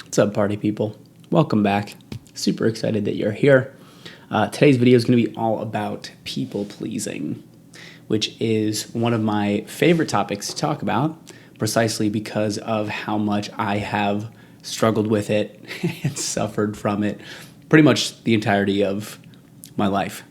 What's up, party people? Welcome back. Super excited that you're here. Today's video is going to be all about people pleasing, which is one of my favorite topics to talk about, precisely because of how much I have struggled with it and suffered from it pretty much the entirety of my life.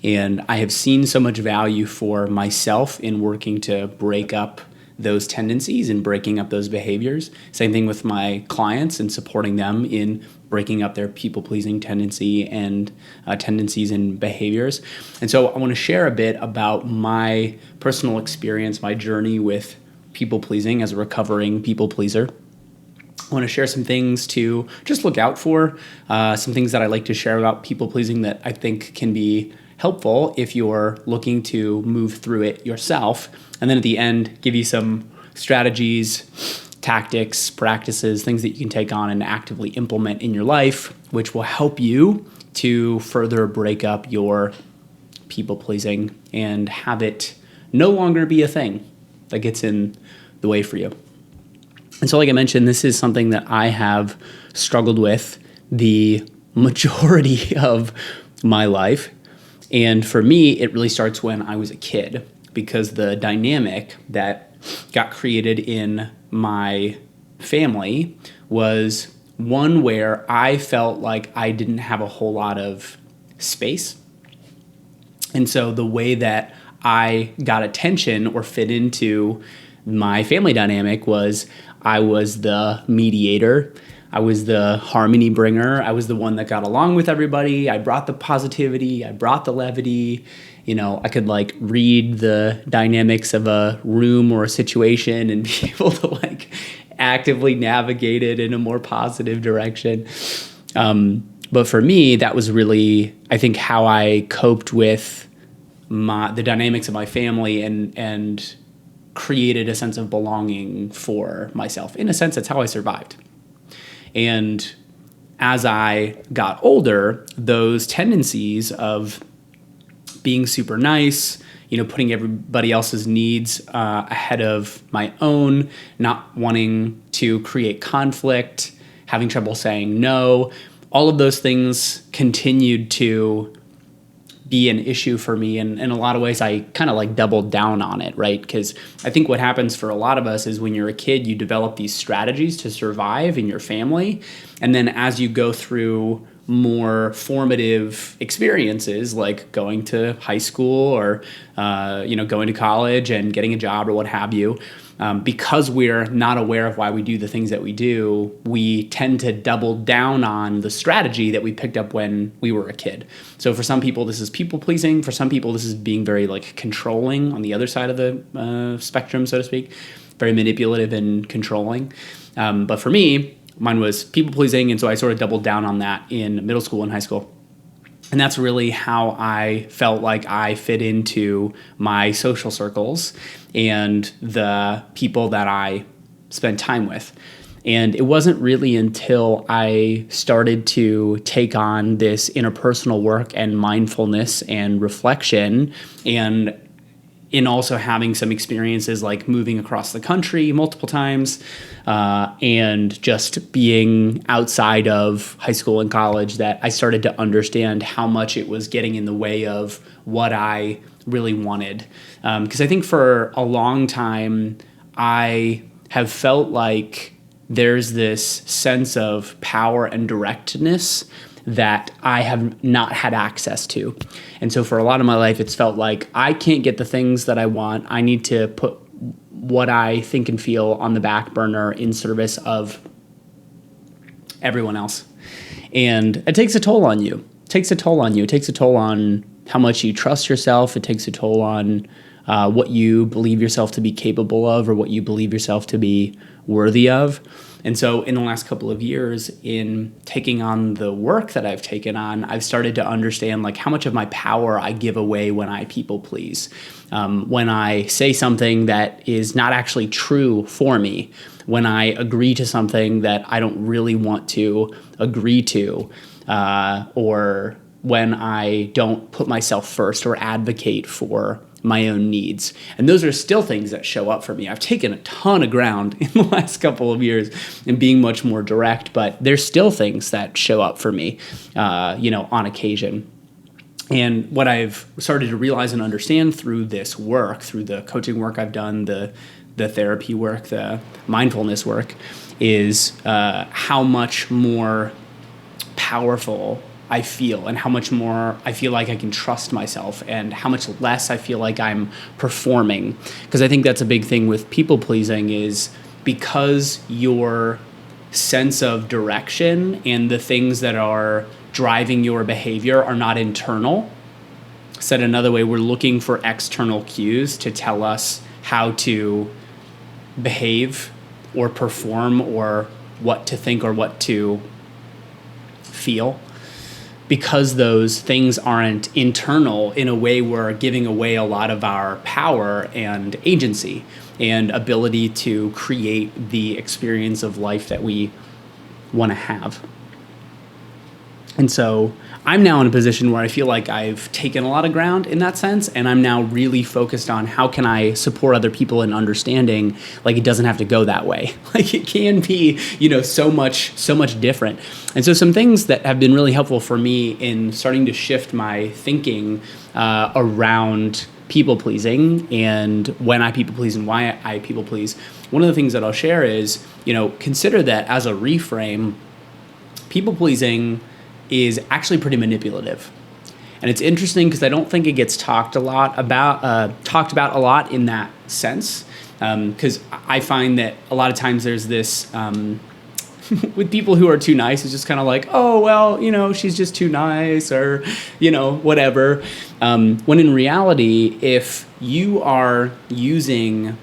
And I have seen so much value for myself in working to break up those tendencies and breaking up those behaviors. Same thing with my clients and supporting them in breaking up their people-pleasing tendency and tendencies and behaviors. And so I want to share a bit about my personal experience, my journey with people-pleasing as a recovering people-pleaser. I want to share some things to just look out for, some things that I like to share about people-pleasing that I think can be helpful if you're looking to move through it yourself. And then at the end, give you some strategies, tactics, practices, things that you can take on and actively implement in your life, which will help you to further break up your people-pleasing and have it no longer be a thing that gets in the way for you. And so like I mentioned, this is something that I have struggled with the majority of my life. And for me, it really starts when I was a kid, because the dynamic that got created in my family was one where I felt like I didn't have a whole lot of space. And so the way that I got attention or fit into my family dynamic was I was the mediator. I was the harmony bringer. I was the one that got along with everybody. I brought the positivity. I brought the levity. You know, I could like read the dynamics of a room or a situation and be able to like actively navigate it in a more positive direction. But for me, that was really, I think, how I coped with the dynamics of my family and created a sense of belonging for myself. In a sense, that's how I survived. And as I got older, those tendencies of being super nice, putting everybody else's needs ahead of my own, not wanting to create conflict, having trouble saying no, all of those things continued to be an issue for me. And in a lot of ways, I kind of like doubled down on it, right? Because I think what happens for a lot of us is when you're a kid, you develop these strategies to survive in your family. And then as you go through more formative experiences, like going to high school or, going to college and getting a job or what have you, because we're not aware of why we do the things that we do, we tend to double down on the strategy that we picked up when we were a kid. So for some people, this is people pleasing. For some people, this is being very like controlling on the other side of the spectrum, so to speak, very manipulative and controlling. But for me, mine was people pleasing. And so I sort of doubled down on that in middle school and high school. And that's really how I felt like I fit into my social circles and the people that I spent time with. And it wasn't really until I started to take on this interpersonal work and mindfulness and reflection, and in also having some experiences like moving across the country multiple times and just being outside of high school and college, that I started to understand how much it was getting in the way of what I really wanted. Because I think for a long time, I have felt like there's this sense of power and directness that I have not had access to. And so for a lot of my life, it's felt like I can't get the things that I want. I need to put what I think and feel on the back burner in service of everyone else. And it takes a toll on you. It takes a toll on how much you trust yourself. It takes a toll on what you believe yourself to be capable of or what you believe yourself to be worthy of. And so in the last couple of years, in taking on the work that I've taken on, I've started to understand like how much of my power I give away when I people please. When I say something that is not actually true for me, when I agree to something that I don't really want to agree to, or when I don't put myself first or advocate for my own needs. And those are still things that show up for me. I've taken a ton of ground in the last couple of years in being much more direct, but there's still things that show up for me, on occasion. And what I've started to realize and understand through this work, through the coaching work I've done, the therapy work, the mindfulness work, is how much more powerful I feel and how much more I feel like I can trust myself and how much less I feel like I'm performing. Because I think that's a big thing with people pleasing is because your sense of direction and the things that are driving your behavior are not internal. Said another way, we're looking for external cues to tell us how to behave or perform or what to think or what to feel. Because those things aren't internal, in a way we're giving away a lot of our power and agency and ability to create the experience of life that we want to have. And so I'm now in a position where I feel like I've taken a lot of ground in that sense, and I'm now really focused on how can I support other people in understanding like it doesn't have to go that way. Like it can be, so much different. And so some things that have been really helpful for me in starting to shift my thinking around people pleasing and when I people please and why I people please. One of the things that I'll share is, consider that as a reframe, people pleasing is actually pretty manipulative. And it's interesting because I don't think it gets talked about a lot in that sense. Because I find that a lot of times there's this, with people who are too nice, it's just kind of like, oh, well, she's just too nice or, whatever. When in reality, if you are using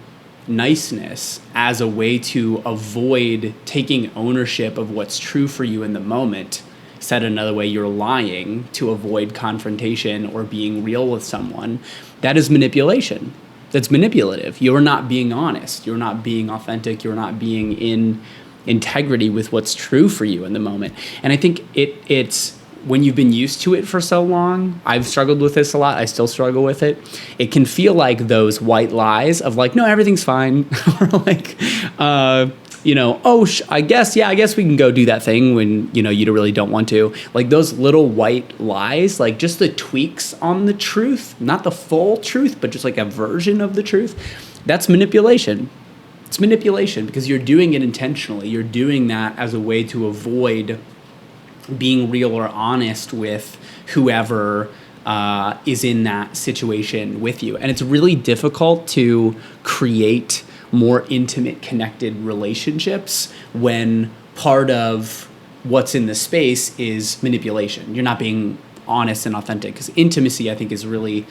niceness as a way to avoid taking ownership of what's true for you in the moment, said another way, you're lying to avoid confrontation or being real with someone, that is manipulation. That's manipulative. You're not being honest. You're not being authentic. You're not being in integrity with what's true for you in the moment. And I think it's when you've been used to it for so long, I've struggled with this a lot. I still struggle with it. It can feel like those white lies of like, no, everything's fine. Or like, I guess we can go do that thing when, you really don't want to. Like those little white lies, like just the tweaks on the truth, not the full truth, but just like a version of the truth. That's manipulation. It's manipulation because you're doing it intentionally. You're doing that as a way to avoid being real or honest with whoever is in that situation with you. And it's really difficult to create more intimate, connected relationships when part of what's in the space is manipulation. You're not being honest and authentic because intimacy, I think, is really,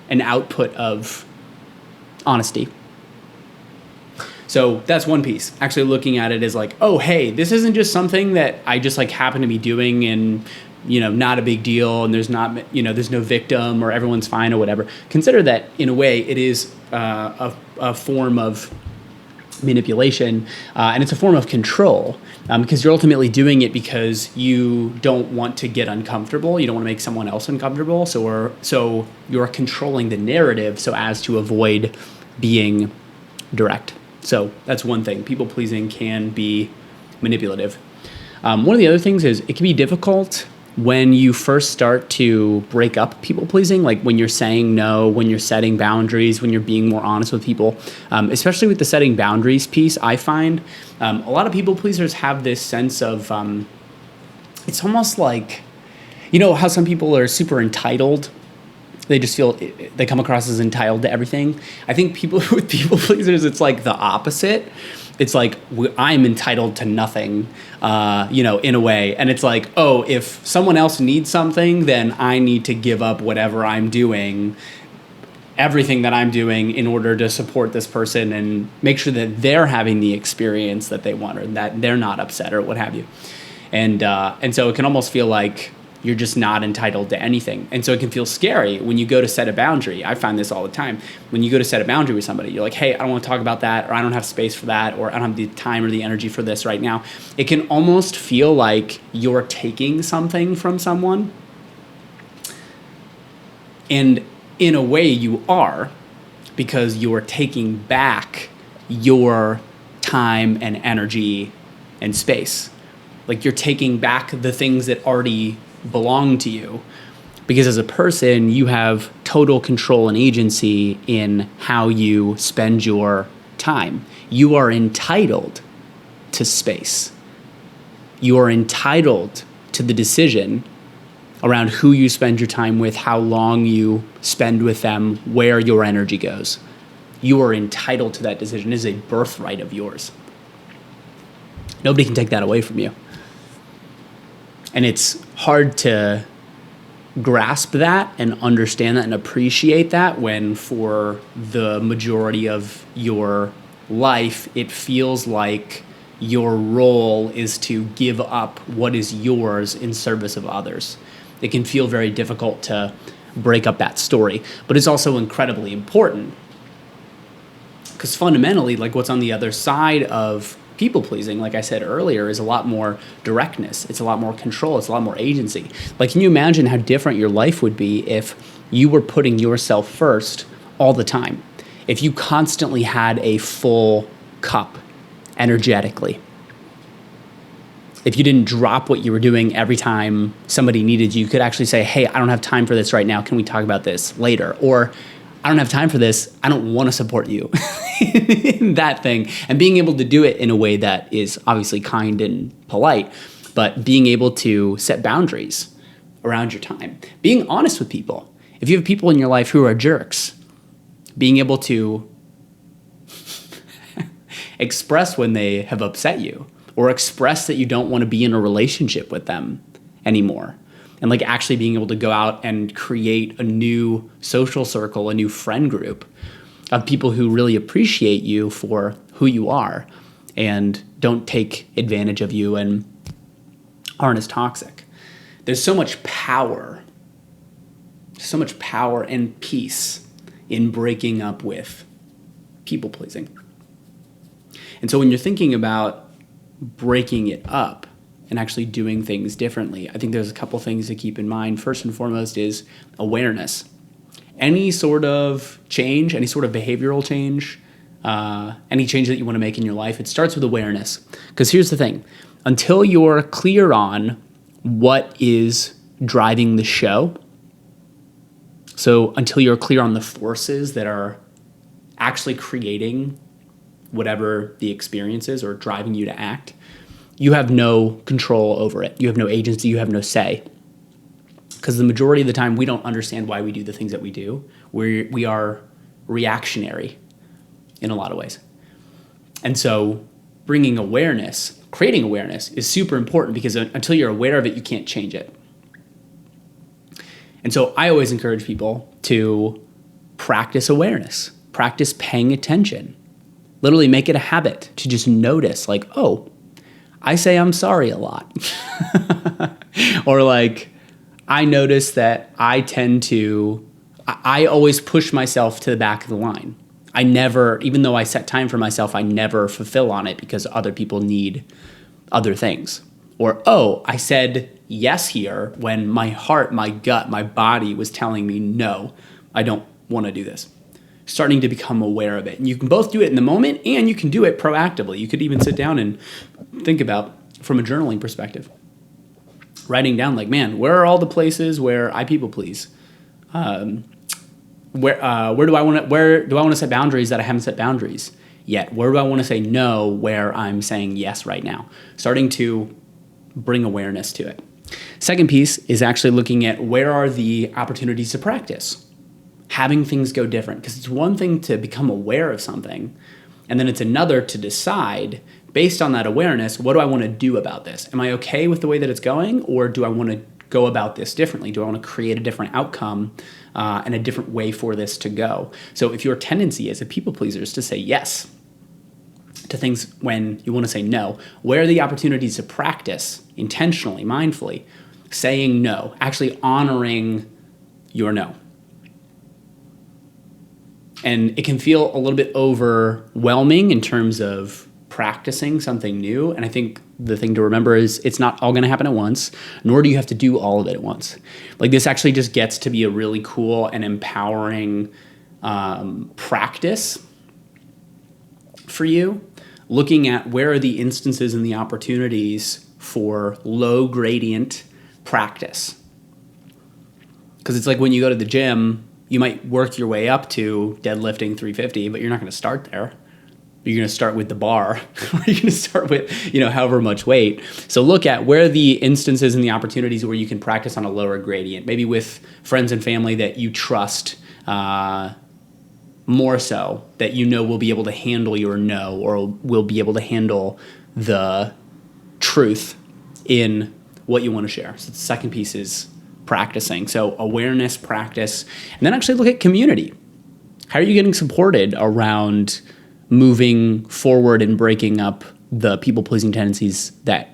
an output of honesty. So that's one piece. Actually looking at it as like, oh, hey, this isn't just something that I just like happen to be doing and not a big deal, and there's not, there's no victim or everyone's fine or whatever. Consider that in a way it is a form of manipulation, and it's a form of control because you're ultimately doing it because you don't want to get uncomfortable. You don't want to make someone else uncomfortable. So you're controlling the narrative so as to avoid being direct. So that's one thing. People pleasing can be manipulative. One of the other things is it can be difficult when you first start to break up people pleasing, like when you're saying no, when you're setting boundaries, when you're being more honest with people, especially with the setting boundaries piece. I find a lot of people pleasers have this sense of, it's almost like, how some people are super entitled. They just feel they come across as entitled to everything. I think with people pleasers, it's like the opposite. It's like I'm entitled to nothing, in a way. And it's like, oh, if someone else needs something, then I need to give up whatever I'm doing, everything that I'm doing in order to support this person and make sure that they're having the experience that they want or that they're not upset or what have you. And so it can almost feel like you're just not entitled to anything. And so it can feel scary when you go to set a boundary. I find this all the time. When you go to set a boundary with somebody, you're like, hey, I don't want to talk about that, or I don't have space for that, or I don't have the time or the energy for this right now. It can almost feel like you're taking something from someone. And in a way you are, because you're taking back your time and energy and space. Like you're taking back the things that already belong to you, because as a person you have total control and agency in how you spend your time. You are entitled to space. You are entitled to the decision around who you spend your time with, how long you spend with them, where your energy goes. You are entitled to that decision. It is a birthright of yours. Nobody can take that away from you. And it's hard to grasp that and understand that and appreciate that when for the majority of your life, it feels like your role is to give up what is yours in service of others. It can feel very difficult to break up that story, but it's also incredibly important, because fundamentally, like what's on the other side of people pleasing, like I said earlier, is a lot more directness. It's a lot more control. It's a lot more agency. Like, can you imagine how different your life would be if you were putting yourself first all the time? If you constantly had a full cup energetically. If you didn't drop what you were doing every time somebody needed you, you could actually say, hey, I don't have time for this right now. Can we talk about this later? Or I don't have time for this. I don't want to support you in that thing. And being able to do it in a way that is obviously kind and polite, but being able to set boundaries around your time. Being honest with people. If you have people in your life who are jerks, being able to express when they have upset you, or express that you don't want to be in a relationship with them anymore. And like actually being able to go out and create a new social circle, a new friend group of people who really appreciate you for who you are and don't take advantage of you and aren't as toxic. There's so much power and peace in breaking up with people pleasing. And so when you're thinking about breaking it up and actually doing things differently, I think there's a couple things to keep in mind. First and foremost is awareness. Any sort of change, any sort of behavioral change, any change that you want to make in your life, it starts with awareness. Because here's the thing, until you're clear on what is driving the show, so until you're clear on the forces that are actually creating whatever the experience is or driving you to act, you have no control over it. You have no agency, you have no say. Because the majority of the time, we don't understand why we do the things that we do. We are reactionary in a lot of ways. And so bringing awareness, creating awareness is super important, because until you're aware of it, you can't change it. And so I always encourage people to practice awareness, practice paying attention. Literally make it a habit to just notice, like, oh, I say I'm sorry a lot. Or like, I notice that I always push myself to the back of the line. I never, even though I set time for myself, I never fulfill on it because other people need other things. Or, oh, I said yes here when my heart, my gut, my body was telling me, no, I don't want to do this. Starting to become aware of it. And you can both do it in the moment, and you can do it proactively. You could even sit down and think about, from a journaling perspective, writing down like, man, where are all the places where I people please? Where do I want to set boundaries that I haven't set boundaries yet? Where do I want to say no where I'm saying yes right now? Starting to bring awareness to it. Second piece is actually looking at where are the opportunities to practice. Having things go different, because it's one thing to become aware of something, and then it's another to decide, based on that awareness, what do I want to do about this? Am I okay with the way that it's going, or do I want to go about this differently? Do I want to create a different outcome and a different way for this to go? So if your tendency as a people pleaser is to say yes to things when you want to say no, where are the opportunities to practice intentionally, mindfully, saying no, actually honoring your no. And it can feel a little bit overwhelming in terms of practicing something new. And I think the thing to remember is it's not all going to happen at once, nor do you have to do all of it at once. Like, this actually just gets to be a really cool and empowering practice for you, looking at where are the instances and the opportunities for low gradient practice. Because it's like when you go to the gym, you might work your way up to deadlifting 350, but you're not going to start there. You're going to start with the bar, or you're going to start with, however much weight. So look at where the instances and the opportunities where you can practice on a lower gradient, maybe with friends and family that you trust more so, that will be able to handle your no, or will be able to handle the truth in what you want to share. So the second piece is practicing. So awareness, practice, and then actually look at community. How are you getting supported around moving forward and breaking up the people-pleasing tendencies that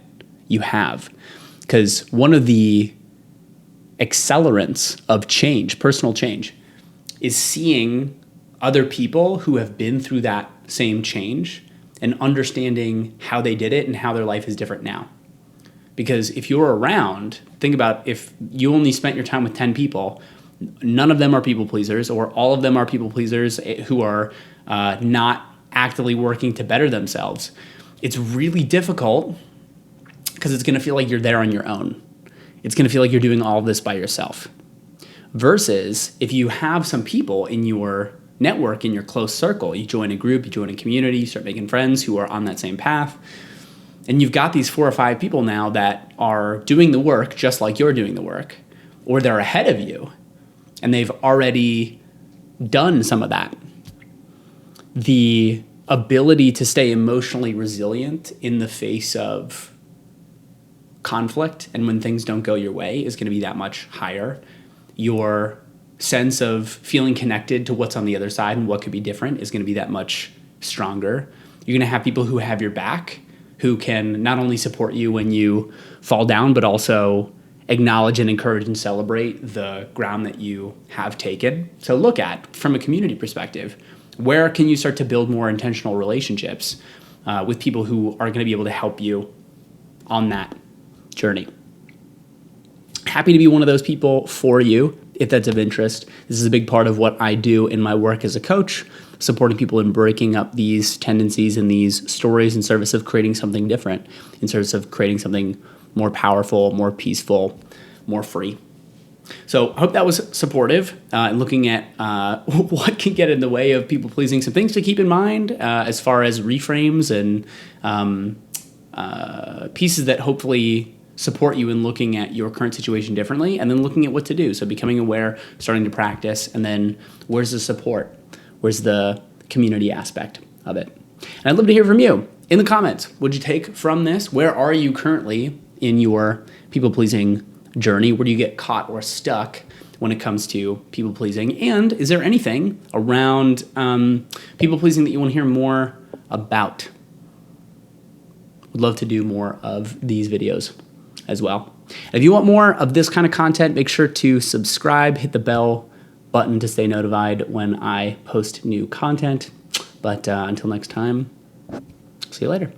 you have? Because one of the accelerants of change, personal change, is seeing other people who have been through that same change and understanding how they did it and how their life is different now. Because if you're around, think about if you only spent your time with 10 people, none of them are people pleasers, or all of them are people pleasers who are not actively working to better themselves. It's really difficult because it's going to feel like you're there on your own. It's going to feel like you're doing all of this by yourself. Versus if you have some people in your network, in your close circle, you join a group, you join a community, you start making friends who are on that same path. And you've got these 4 or 5 people now that are doing the work just like you're doing the work, or they're ahead of you and they've already done some of that. The ability to stay emotionally resilient in the face of conflict and when things don't go your way is going to be that much higher. Your sense of feeling connected to what's on the other side and what could be different is going to be that much stronger. You're going to have people who have your back, who can not only support you when you fall down, but also acknowledge and encourage and celebrate the ground that you have taken. So look at, from a community perspective, where can you start to build more intentional relationships with people who are going to be able to help you on that journey. Happy to be one of those people for you if that's of interest. This is a big part of what I do in my work as a coach, supporting people in breaking up these tendencies and these stories in service of creating something different, in service of creating something more powerful, more peaceful, more free. So I hope that was supportive in looking at what can get in the way of people pleasing. Some things to keep in mind as far as reframes and pieces that hopefully support you in looking at your current situation differently, and then looking at what to do. So becoming aware, starting to practice, and then where's the support? Where's the community aspect of it? And I'd love to hear from you in the comments. What'd you take from this? Where are you currently in your people-pleasing journey? Where do you get caught or stuck when it comes to people-pleasing? And is there anything around people-pleasing that you want to hear more about? Would love to do more of these videos as well. And if you want more of this kind of content, make sure to subscribe, hit the bell button to stay notified when I post new content. But until next time, see you later.